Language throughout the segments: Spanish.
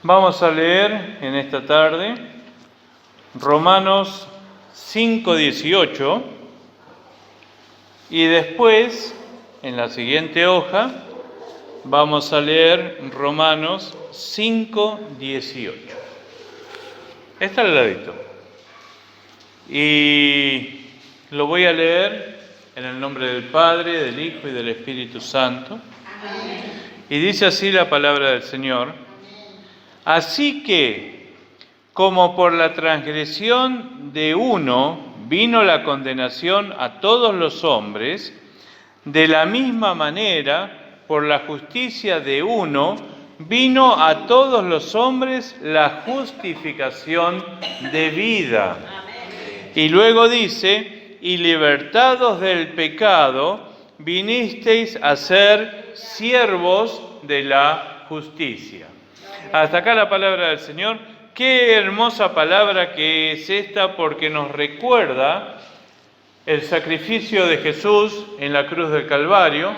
Vamos a leer en esta tarde Romanos 5:18 y después, en la siguiente hoja, vamos a leer Romanos 5:18. Está al ladito. Y lo voy a leer en el nombre del Padre, del Hijo y del Espíritu Santo. Amén. Y dice así la palabra del Señor. Así que, como por la transgresión de uno vino la condenación a todos los hombres, de la misma manera, por la justicia de uno, vino a todos los hombres la justificación de vida. Y luego dice, y libertados del pecado, vinisteis a ser siervos de la justicia. Hasta acá la palabra del Señor. Qué hermosa palabra que es esta, porque nos recuerda el sacrificio de Jesús en la cruz del Calvario,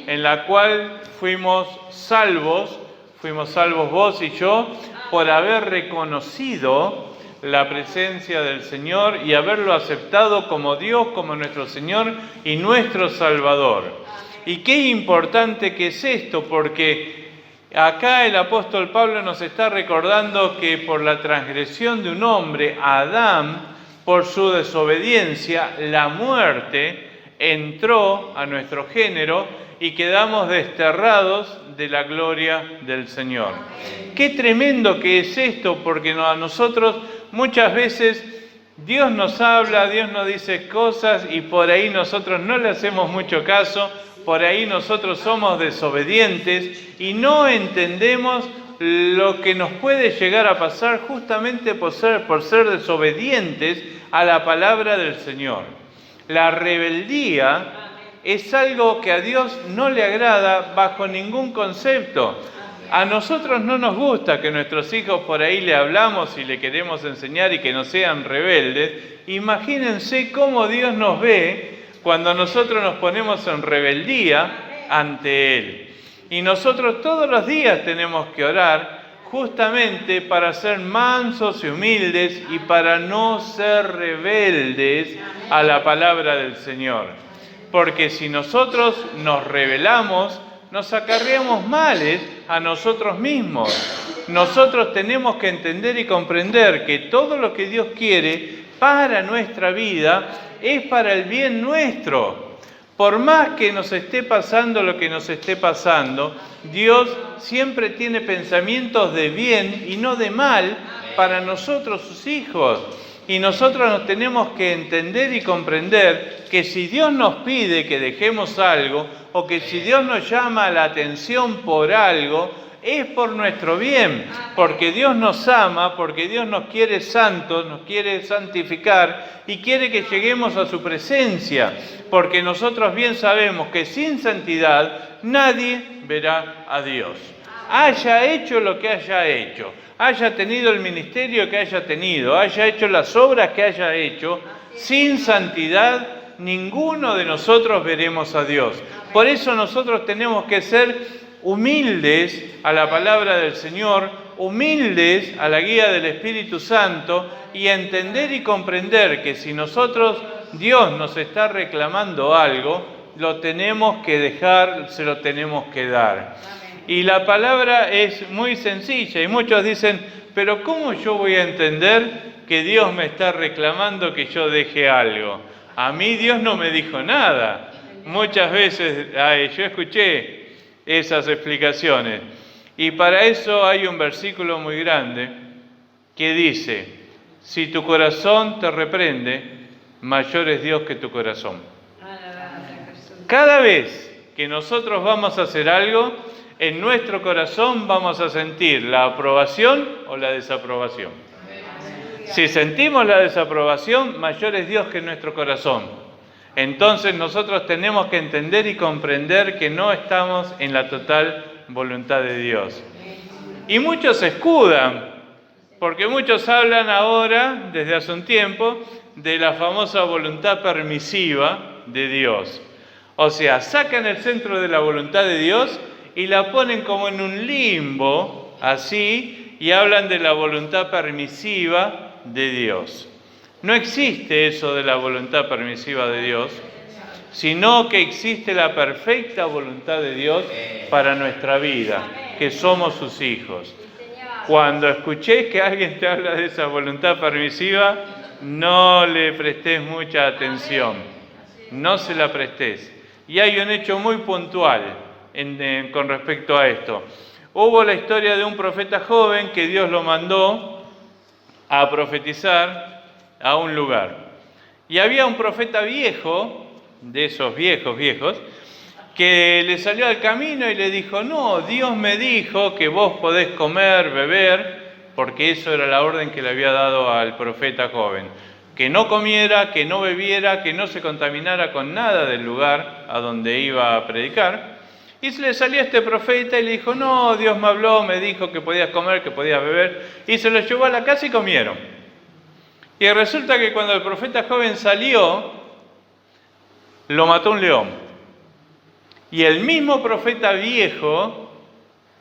en la cual fuimos salvos vos y yo, por haber reconocido la presencia del Señor y haberlo aceptado como Dios, como nuestro Señor y nuestro Salvador. Y qué importante que es esto, porque acá el apóstol Pablo nos está recordando que por la transgresión de un hombre, Adán, por su desobediencia, la muerte entró a nuestro género y quedamos desterrados de la gloria del Señor. Qué tremendo que es esto, porque a nosotros muchas veces Dios nos habla, Dios nos dice cosas y por ahí nosotros no le hacemos mucho caso, por ahí nosotros somos desobedientes y no entendemos lo que nos puede llegar a pasar justamente por ser desobedientes a la palabra del Señor. La rebeldía es algo que a Dios no le agrada bajo ningún concepto. A nosotros no nos gusta que nuestros hijos por ahí le hablamos y le queremos enseñar y que no sean rebeldes. Imagínense cómo Dios nos ve cuando nosotros nos ponemos en rebeldía ante Él. Y nosotros todos los días tenemos que orar justamente para ser mansos y humildes y para no ser rebeldes a la palabra del Señor. Porque si nosotros nos rebelamos, nos acarreamos males a nosotros mismos. Nosotros tenemos que entender y comprender que todo lo que Dios quiere para nuestra vida es para el bien nuestro. Por más que nos esté pasando lo que nos esté pasando, Dios siempre tiene pensamientos de bien y no de mal para nosotros, sus hijos. Y nosotros nos tenemos que entender y comprender que si Dios nos pide que dejemos algo, o que si Dios nos llama la atención por algo, es por nuestro bien, porque Dios nos ama, porque Dios nos quiere santos, nos quiere santificar y quiere que lleguemos a su presencia, porque nosotros bien sabemos que sin santidad nadie verá a Dios. Haya hecho lo que haya hecho, haya tenido el ministerio que haya tenido, haya hecho las obras que haya hecho, sin santidad ninguno de nosotros veremos a Dios. Por eso nosotros tenemos que ser humildes a la palabra del Señor, humildes a la guía del Espíritu Santo y entender y comprender que si nosotros, Dios nos está reclamando algo, lo tenemos que dejar, se lo tenemos que dar. Y la palabra es muy sencilla y muchos dicen, pero ¿cómo yo voy a entender que Dios me está reclamando que yo deje algo? A mí Dios no me dijo nada. Muchas veces yo escuché esas explicaciones. Y para eso hay un versículo muy grande que dice, si tu corazón te reprende, mayor es Dios que tu corazón. Cada vez que nosotros vamos a hacer algo, en nuestro corazón vamos a sentir la aprobación o la desaprobación. Si sentimos la desaprobación, mayor es Dios que nuestro corazón. Entonces nosotros tenemos que entender y comprender que no estamos en la total voluntad de Dios. Y muchos se escudan, porque muchos hablan ahora, desde hace un tiempo, de la famosa voluntad permisiva de Dios. O sea, sacan el centro de la voluntad de Dios y la ponen como en un limbo así y hablan de la voluntad permisiva de Dios. No existe eso de la voluntad permisiva de Dios, sino que existe la perfecta voluntad de Dios para nuestra vida, que somos sus hijos. Cuando escuches que alguien te habla de esa voluntad permisiva, no le prestes mucha atención, no se la prestes. Y hay un hecho muy puntual con respecto a esto. Hubo la historia de un profeta joven que Dios lo mandó a profetizar a un lugar. Y había un profeta viejo, de esos viejos, que le salió al camino y le dijo: no, Dios me dijo que vos podés comer, beber, porque eso era la orden que le había dado al profeta joven. Que no comiera, que no bebiera, que no se contaminara con nada del lugar a donde iba a predicar. Y se le salió a este profeta y le dijo: no, Dios me habló, me dijo que podías comer, que podías beber. Y se lo llevó a la casa y comieron. Y resulta que cuando el profeta joven salió, lo mató un león. Y el mismo profeta viejo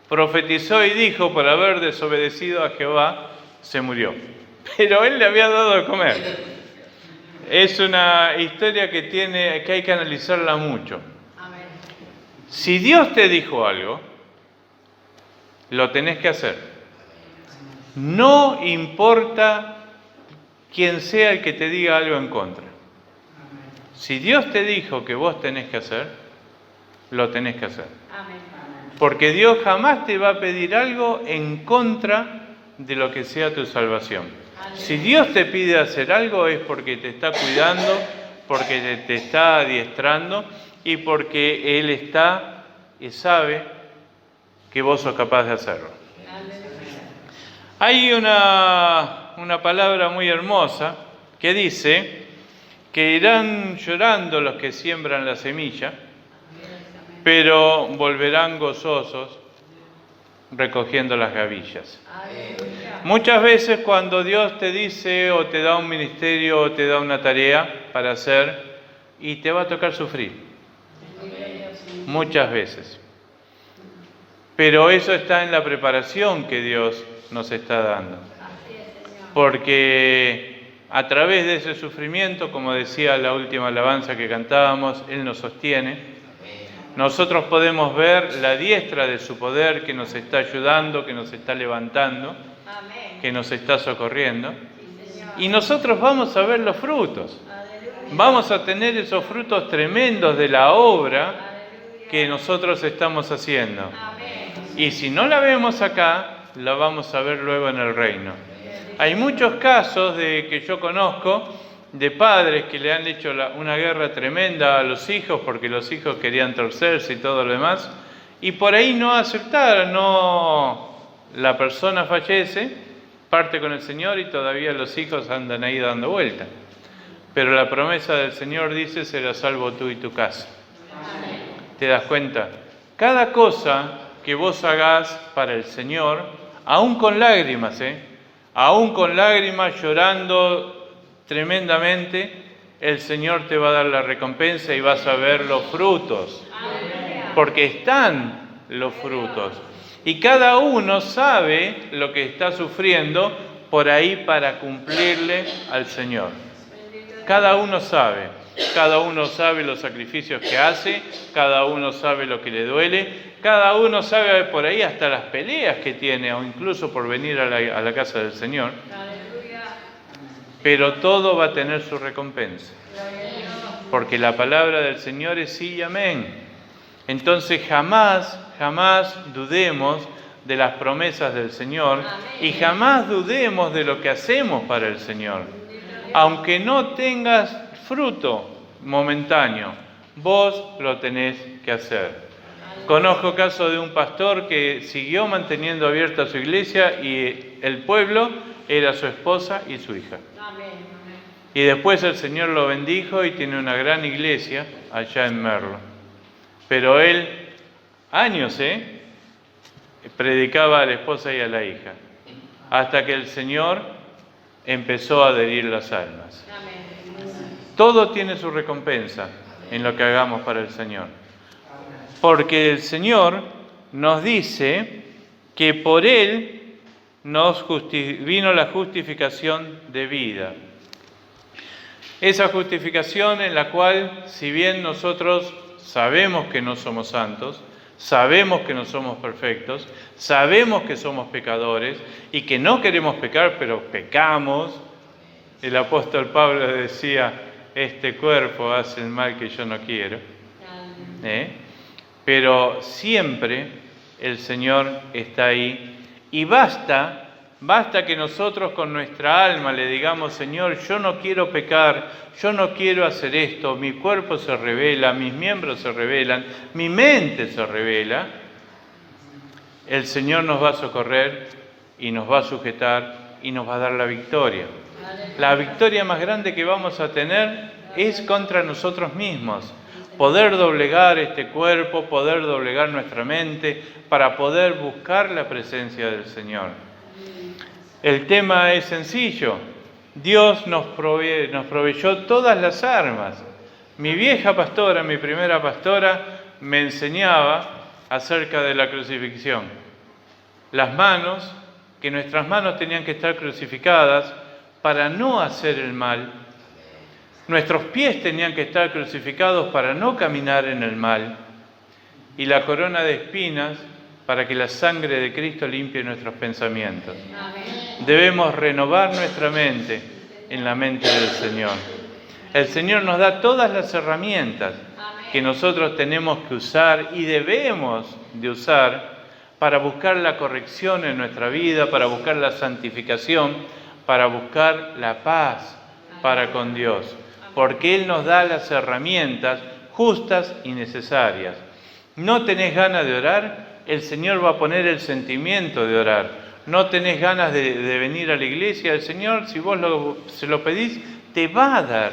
profetizó y dijo: por haber desobedecido a Jehová, se murió. Pero él le había dado de comer. Es una historia que hay que analizarla mucho. Si Dios te dijo algo, lo tenés que hacer. No importa quién sea el que te diga algo en contra. Si Dios te dijo que vos tenés que hacer, lo tenés que hacer. Porque Dios jamás te va a pedir algo en contra de lo que sea tu salvación. Si Dios te pide hacer algo es porque te está cuidando, porque te está adiestrando y porque Él está y sabe que vos sos capaz de hacerlo. Hay una palabra muy hermosa que dice que irán llorando los que siembran la semilla, pero volverán gozosos recogiendo las gavillas. Muchas veces cuando Dios te dice o te da un ministerio o te da una tarea para hacer, y te va a tocar sufrir. Muchas veces. Pero eso está en la preparación que Dios nos está dando. Porque a través de ese sufrimiento, como decía la última alabanza que cantábamos, Él nos sostiene. Nosotros podemos ver la diestra de su poder que nos está ayudando, que nos está levantando, que nos está socorriendo. Y nosotros vamos a ver los frutos. Vamos a tener esos frutos tremendos de la obra que nosotros estamos haciendo. Y si no la vemos acá, la vamos a ver luego en el reino. Hay muchos casos que yo conozco de padres que le han hecho una guerra tremenda a los hijos porque los hijos querían torcerse y todo lo demás, y por ahí no aceptaron, la persona fallece, parte con el Señor y todavía los hijos andan ahí dando vuelta. Pero la promesa del Señor dice: serás salvo tú y tu casa. ¿Te das cuenta? Cada cosa que vos hagas para el Señor, aún con lágrimas, aún con lágrimas, llorando tremendamente, el Señor te va a dar la recompensa y vas a ver los frutos. Porque están los frutos. Y cada uno sabe lo que está sufriendo por ahí para cumplirle al Señor. Cada uno sabe. Cada uno sabe los sacrificios que hace, cada uno sabe lo que le duele, cada uno sabe por ahí hasta las peleas que tiene, o incluso por venir a la casa del Señor. Pero todo va a tener su recompensa. Porque la palabra del Señor es sí y amén. Entonces jamás dudemos de las promesas del Señor y jamás dudemos de lo que hacemos para el Señor. Aunque no tengas fruto momentáneo, vos lo tenés que hacer. Conozco caso de un pastor que siguió manteniendo abierta su iglesia y el pueblo era su esposa y su hija. Y después el Señor lo bendijo y tiene una gran iglesia allá en Merlo. Pero él, años, predicaba a la esposa y a la hija, hasta que el Señor empezó a adherir las almas. Todo tiene su recompensa en lo que hagamos para el Señor. Porque el Señor nos dice que por Él vino la justificación de vida. Esa justificación en la cual, si bien nosotros sabemos que no somos santos, sabemos que no somos perfectos, sabemos que somos pecadores y que no queremos pecar, pero pecamos. El apóstol Pablo decía, este cuerpo hace el mal que yo no quiero. Pero siempre el Señor está ahí y basta que nosotros con nuestra alma le digamos, Señor, yo no quiero pecar, yo no quiero hacer esto, mi cuerpo se revela, mis miembros se revelan, mi mente se revela, el Señor nos va a socorrer y nos va a sujetar y nos va a dar la victoria. La victoria más grande que vamos a tener es contra nosotros mismos. Poder doblegar este cuerpo, poder doblegar nuestra mente para poder buscar la presencia del Señor. El tema es sencillo. Dios nos proveyó todas las armas. Mi vieja pastora, mi primera pastora, me enseñaba acerca de la crucifixión. Las manos, que nuestras manos tenían que estar crucificadas para no hacer el mal. Nuestros pies tenían que estar crucificados para no caminar en el mal. Y la corona de espinas para que la sangre de Cristo limpie nuestros pensamientos. Debemos renovar nuestra mente en la mente del Señor. El Señor nos da todas las herramientas que nosotros tenemos que usar y debemos de usar para buscar la corrección en nuestra vida, para buscar la santificación, para buscar la paz para con Dios. Porque Él nos da las herramientas justas y necesarias. ¿No tenés ganas de orar? El Señor va a poner el sentimiento de orar. ¿No tenés ganas de venir a la iglesia? El Señor, si vos se lo pedís, te va a dar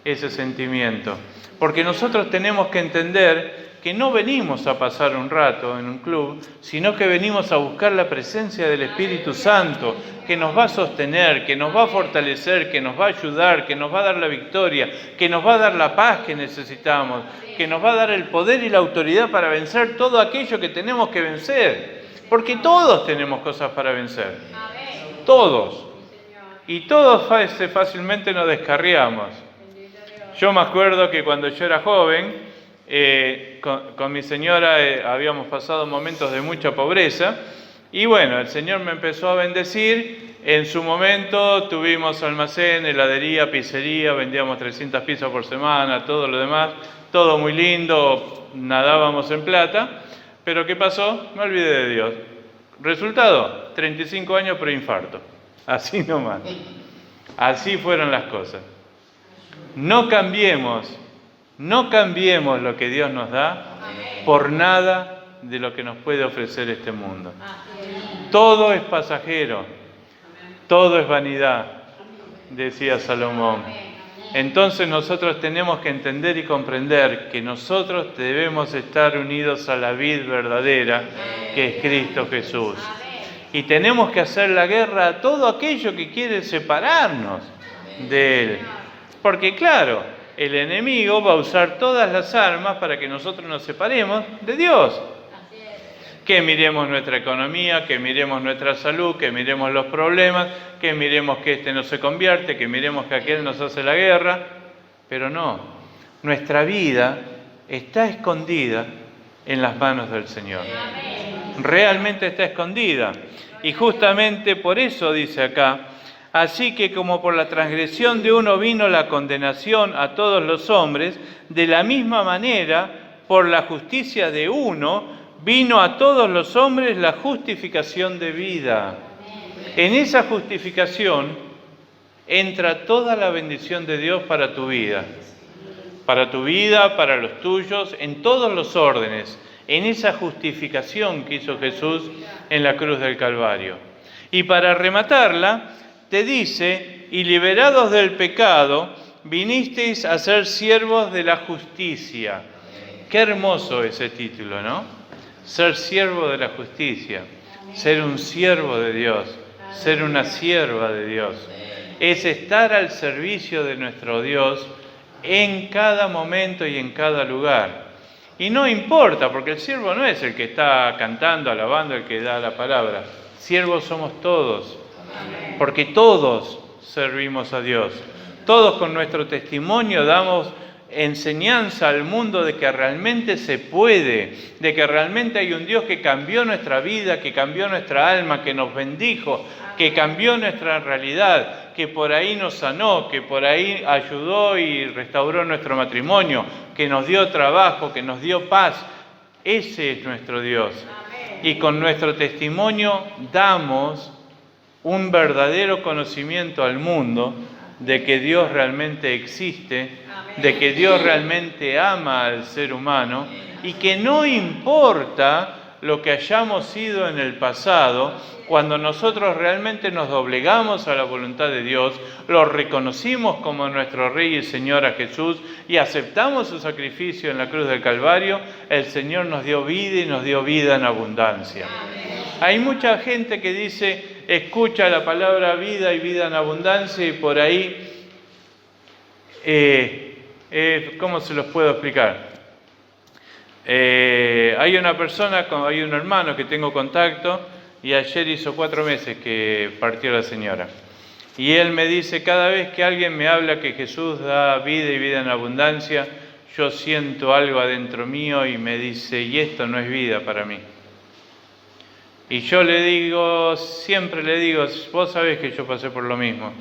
ese sentimiento. Porque nosotros tenemos que entender que no venimos a pasar un rato en un club, sino que venimos a buscar la presencia del Espíritu Santo, que nos va a sostener, que nos va a fortalecer, que nos va a ayudar, que nos va a dar la victoria, que nos va a dar la paz que necesitamos, que nos va a dar el poder y la autoridad para vencer todo aquello que tenemos que vencer. Porque todos tenemos cosas para vencer. Todos. Y todos fácilmente nos descarriamos. Yo me acuerdo que cuando yo era joven, con mi señora habíamos pasado momentos de mucha pobreza y bueno, el Señor me empezó a bendecir. En su momento tuvimos almacén, heladería, pizzería, vendíamos 300 pizzas por semana, todo lo demás, todo muy lindo, nadábamos en plata, pero ¿qué pasó? Me olvidé de Dios. Resultado, 35 años preinfarto, así nomás, así fueron las cosas. No cambiemos lo que Dios nos da por nada de lo que nos puede ofrecer este mundo. Todo es pasajero, todo es vanidad, decía Salomón. Entonces nosotros tenemos que entender y comprender que nosotros debemos estar unidos a la vid verdadera, que es Cristo Jesús. Y tenemos que hacer la guerra a todo aquello que quiere separarnos de Él. Porque claro, el enemigo va a usar todas las armas para que nosotros nos separemos de Dios. Que miremos nuestra economía, que miremos nuestra salud, que miremos los problemas, que miremos que este no se convierte, que miremos que aquel nos hace la guerra. Pero no, nuestra vida está escondida en las manos del Señor. Realmente está escondida. Y justamente por eso dice acá, así que como por la transgresión de uno vino la condenación a todos los hombres, de la misma manera, por la justicia de uno, vino a todos los hombres la justificación de vida. En esa justificación entra toda la bendición de Dios para tu vida. Para tu vida, para los tuyos, en todos los órdenes. En esa justificación que hizo Jesús en la cruz del Calvario. Y para rematarla, te dice, y liberados del pecado, vinisteis a ser siervos de la justicia. Qué hermoso ese título, ¿no? Ser siervo de la justicia, ser un siervo de Dios, ser una sierva de Dios. Es estar al servicio de nuestro Dios en cada momento y en cada lugar. Y no importa, porque el siervo no es el que está cantando, alabando, el que da la palabra. Siervos somos todos, porque todos servimos a Dios. Todos con nuestro testimonio damos enseñanza al mundo de que realmente se puede, de que realmente hay un Dios que cambió nuestra vida, que cambió nuestra alma, que nos bendijo, que cambió nuestra realidad, que por ahí nos sanó, que por ahí ayudó y restauró nuestro matrimonio, que nos dio trabajo, que nos dio paz. Ese es nuestro Dios. Y con nuestro testimonio damos un verdadero conocimiento al mundo de que Dios realmente existe, de que Dios realmente ama al ser humano y que no importa lo que hayamos sido en el pasado, cuando nosotros realmente nos doblegamos a la voluntad de Dios, lo reconocimos como nuestro Rey y Señor a Jesús y aceptamos su sacrificio en la cruz del Calvario, el Señor nos dio vida y nos dio vida en abundancia. Hay mucha gente que dice, escucha la palabra vida y vida en abundancia y por ahí, ¿cómo se los puedo explicar? Hay una persona, hay un hermano que tengo contacto y ayer hizo 4 meses que partió la señora. Y él me dice, cada vez que alguien me habla que Jesús da vida y vida en abundancia, yo siento algo adentro mío y me dice, y esto no es vida para mí. Y yo le digo, siempre le digo, vos sabés que yo pasé por lo mismo,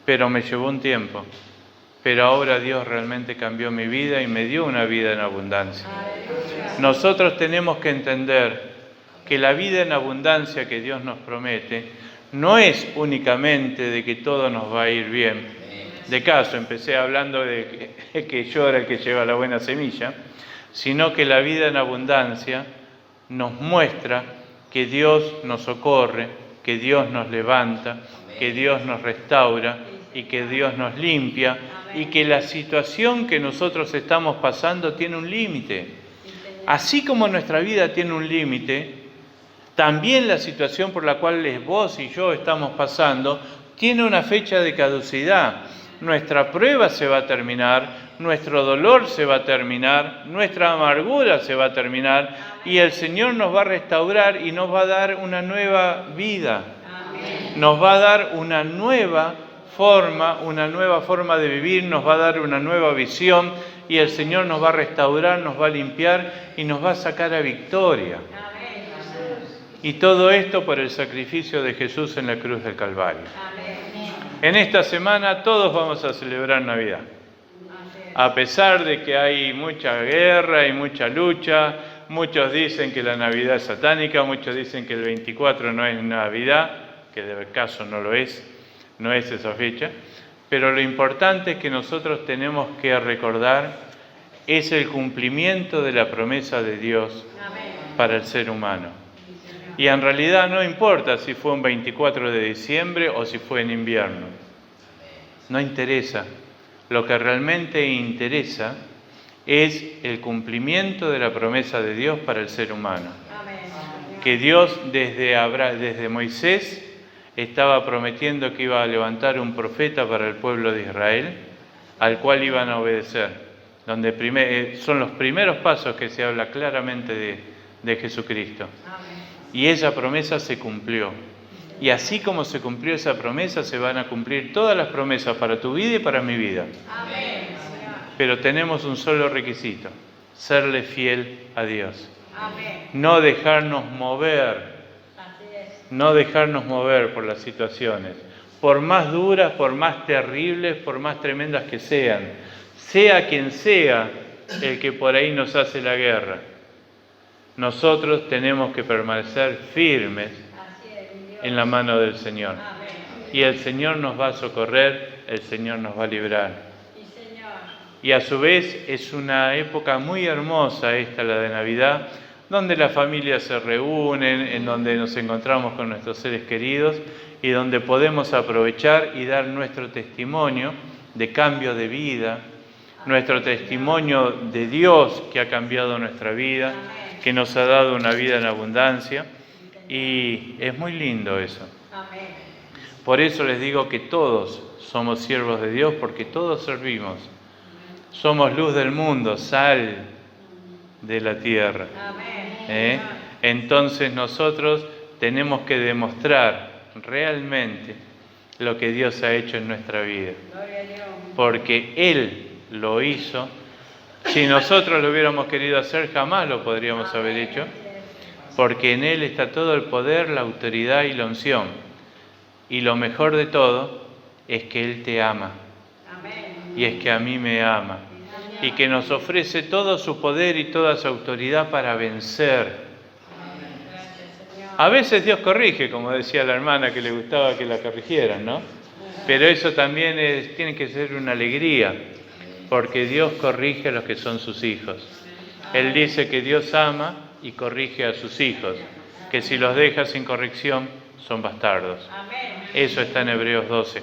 pero me llevó un tiempo. Pero ahora Dios realmente cambió mi vida y me dio una vida en abundancia. Nosotros tenemos que entender que la vida en abundancia que Dios nos promete no es únicamente de que todo nos va a ir bien. De caso, empecé hablando de que yo era el que lleva la buena semilla, sino que la vida en abundancia nos muestra que Dios nos socorre, que Dios nos levanta, que Dios nos restaura y que Dios nos limpia y que la situación que nosotros estamos pasando tiene un límite. Así como nuestra vida tiene un límite, también la situación por la cual vos y yo estamos pasando tiene una fecha de caducidad. Nuestra prueba se va a terminar, nuestro dolor se va a terminar, nuestra amargura se va a terminar y el Señor nos va a restaurar y nos va a dar una nueva vida. Nos va a dar una nueva forma de vivir, nos va a dar una nueva visión y el Señor nos va a restaurar, nos va a limpiar y nos va a sacar a victoria. Y todo esto por el sacrificio de Jesús en la cruz del Calvario. En esta semana todos vamos a celebrar Navidad. A pesar de que hay mucha guerra y mucha lucha, muchos dicen que la Navidad es satánica, muchos dicen que el 24 no es Navidad, que de caso no lo es, no es esa fecha, pero lo importante es que nosotros tenemos que recordar es el cumplimiento de la promesa de Dios para el ser humano. Y en realidad no importa si fue un 24 de diciembre o si fue en invierno. No interesa. Lo que realmente interesa es el cumplimiento de la promesa de Dios para el ser humano. Que Dios desde Moisés estaba prometiendo que iba a levantar un profeta para el pueblo de Israel, al cual iban a obedecer. Donde son los primeros pasos que se habla claramente de Jesucristo. Y esa promesa se cumplió. Y así como se cumplió esa promesa, se van a cumplir todas las promesas para tu vida y para mi vida. Pero tenemos un solo requisito, serle fiel a Dios. No dejarnos mover. No dejarnos mover por las situaciones, por más duras, por más terribles, por más tremendas que sean, sea quien sea el que por ahí nos hace la guerra. Nosotros tenemos que permanecer firmes en la mano del Señor. Y el Señor nos va a socorrer, el Señor nos va a librar. Y a su vez es una época muy hermosa esta, la de Navidad, donde las familias se reúnen, en donde nos encontramos con nuestros seres queridos y donde podemos aprovechar y dar nuestro testimonio de cambio de vida, nuestro testimonio de Dios que ha cambiado nuestra vida, que nos ha dado una vida en abundancia y es muy lindo eso. Por eso les digo que todos somos siervos de Dios porque todos servimos. Somos luz del mundo, sal de la tierra. Entonces nosotros tenemos que demostrar realmente lo que Dios ha hecho en nuestra vida. Porque Él lo hizo. Si nosotros lo hubiéramos querido hacer, jamás lo podríamos haber hecho. Porque en Él está todo el poder, la autoridad y la unción. Y lo mejor de todo es que Él te ama. Y es que a mí me ama. Y que nos ofrece todo su poder y toda su autoridad para vencer. A veces Dios corrige, como decía la hermana que le gustaba que la corrigieran, ¿no? Pero eso también tiene que ser una alegría, porque Dios corrige a los que son sus hijos. Él dice que Dios ama y corrige a sus hijos, que si los deja sin corrección son bastardos. Eso está en Hebreos 12.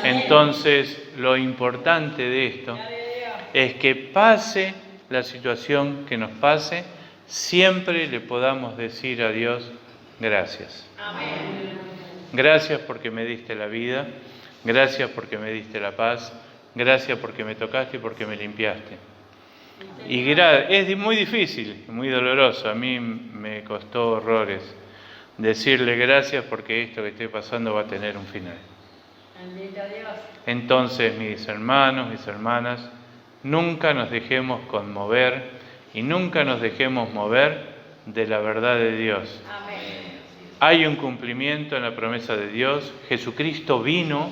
Entonces, lo importante de esto es que pase la situación que nos pase, siempre le podamos decir a Dios, gracias. Gracias porque me diste la vida, gracias porque me diste la paz, gracias porque me tocaste y porque me limpiaste. Y es muy difícil, muy doloroso, a mí me costó horrores decirle gracias porque esto que estoy pasando va a tener un final. Entonces, mis hermanos, mis hermanas, nunca nos dejemos conmover y nunca nos dejemos mover de la verdad de Dios. Hay un cumplimiento en la promesa de Dios. Jesucristo vino,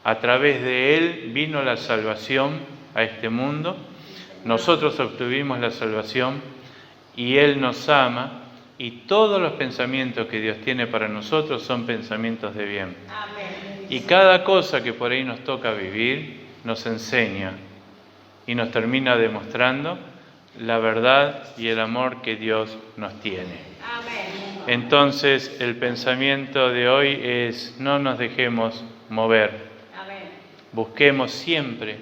a través de Él vino la salvación a este mundo. Nosotros obtuvimos la salvación y Él nos ama y todos los pensamientos que Dios tiene para nosotros son pensamientos de bien. Y cada cosa que por ahí nos toca vivir nos enseña y nos termina demostrando la verdad y el amor que Dios nos tiene. Entonces, el pensamiento de hoy es: no nos dejemos mover. Busquemos siempre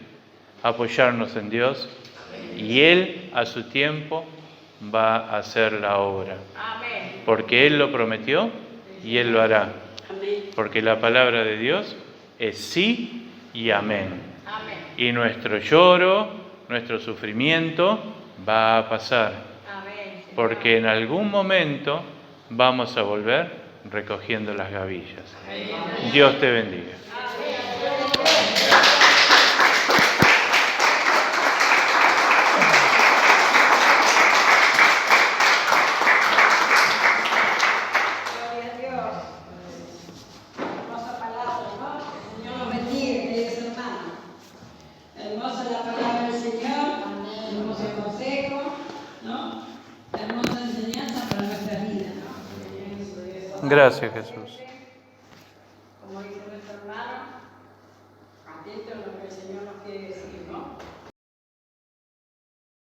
apoyarnos en Dios y Él a su tiempo va a hacer la obra. Porque Él lo prometió y Él lo hará. Porque la palabra de Dios es sí y amén. Y nuestro lloro, nuestro sufrimiento va a pasar. Porque en algún momento vamos a volver recogiendo las gavillas. Dios te bendiga. Gracias, Jesús. Como dice nuestro hermano, atento a lo que el Señor nos quiere